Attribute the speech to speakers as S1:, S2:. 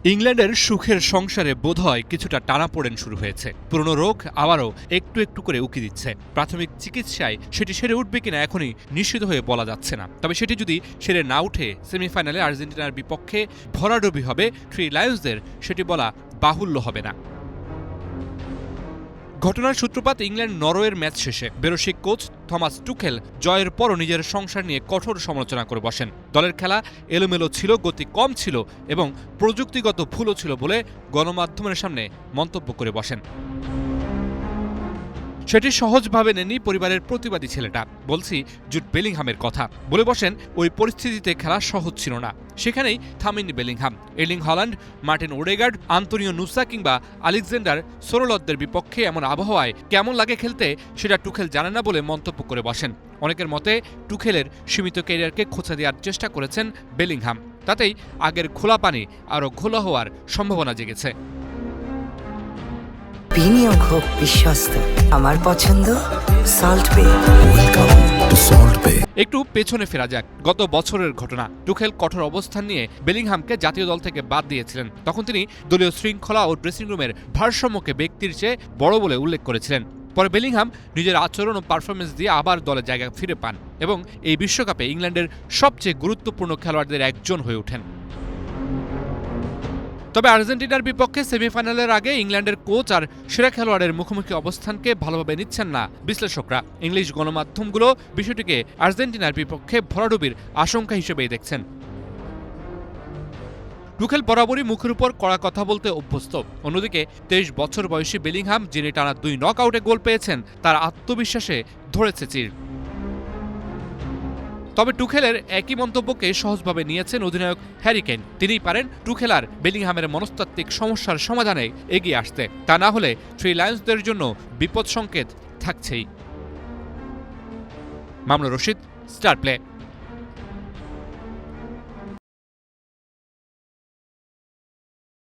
S1: ইংল্যান্ডের সুখের সংসারে বোধহয় কিছুটা টানাপোড়েন শুরু হয়েছে। পুরনো রোগ আবারও একটু একটু করে উকি দিচ্ছে। প্রাথমিক চিকিৎসায় সেটি সেরে উঠবে কিনা এখনই নিশ্চিত হয়ে বলা যাচ্ছে না। তবে সেটি যদি সেরে না উঠে সেমিফাইনালে আর্জেন্টিনার বিপক্ষে ভরাডুবি হবে থ্রি লায়ন্সদের, সেটি বলা বাহুল্য হবে না। ঘটনার সূত্রপাত ইংল্যান্ড নরওয়ের ম্যাচ শেষে বেরসিক কোচ থমাস টুখেল জয়ের পরও নিজের সংসার নিয়ে কঠোর সমালোচনা করে বসেন। দলের খেলা এলোমেলো ছিল, গতি কম ছিল এবং প্রযুক্তিগত ভুলও ছিল বলে গণমাধ্যমের সামনে মন্তব্য করে বসেন। সেটি সহজভাবে নেননি পরিবারের প্রতিবাদী ছেলেটা। বলছি জুড বেলিংহামের কথা। বলে বসেন, ওই পরিস্থিতিতে খেলা সহজ ছিল না। সেখানেই থামেননি Bellingham. Erling Haaland, Martin Odegaard, Antonio Nusa কিংবা আলেকজান্ডার সোরলতদের বিপক্ষে এমন আবহাওয়ায় কেমন লাগে খেলতে সেটা টুখেল জানে না বলে মন্তব্য করে বসেন। অনেকের মতে টুখেলের সীমিত ক্যারিয়ারকে খোঁচা দেওয়ার চেষ্টা করেছেন বেলিংহাম। তাতেই আগের খোলা পানি আরও ঘোলা হওয়ার সম্ভাবনা জেগেছে।
S2: বিনিয়োগ হোক বিশ্বস্ত, আমার পছন্দ সল্ট বে।
S1: একটু পেছনে ফেরা যাক। গত বছরের ঘটনা। টুখেল কঠোর অবস্থান নিয়ে বেলিংহামকে জাতীয় দল থেকে বাদ দিয়েছিলেন। তখন তিনি দলীয় শৃঙ্খলা ও ড্রেসিং রুমের ভারসাম্যকে ব্যক্তির চেয়ে বড় বলে উল্লেখ করেছিলেন। পরে বেলিংহাম নিজের আচরণ ও পারফরমেন্স দিয়ে আবার দলে জায়গা ফিরে পান এবং এই বিশ্বকাপে ইংল্যান্ডের সবচেয়ে গুরুত্বপূর্ণ খেলোয়াড়দের একজন হয়ে ওঠেন। তবে আর্জেন্টিনার বিপক্ষে সেমিফাইনালের আগে ইংল্যান্ডের কোচ আর সেরা খেলোয়াড়ের মুখোমুখি অবস্থানকে ভালোভাবে নিচ্ছেন না বিশ্লেষকরা। ইংলিশ গণমাধ্যমগুলো বিষয়টিকে আর্জেন্টিনার বিপক্ষে ভরাডুবির আশঙ্কা হিসেবেই দেখছেন। টুখেল বরাবরই মুখের উপর কড়া কথা বলতে অভ্যস্ত। অন্যদিকে 23 বছর বয়সী বেলিংহাম, যিনি টানা 2 নকআউটে গোল পেয়েছেন, তার আত্মবিশ্বাসে ধরেছে চির। তবে টুখেলের একই মন্তব্যকে সহজভাবে নিয়েছেন অধিনায়ক হ্যারি কেইন। তিনিই পারেন টুখেল আর বেলিংহামের মনস্তাত্ত্বিক সমস্যার সমাধানে এগিয়ে আসতে। তা না হলে থ্রি লায়ন্সদের জন্য বিপদ সংকেত থাকছেই। Mamunur Rashid, star play.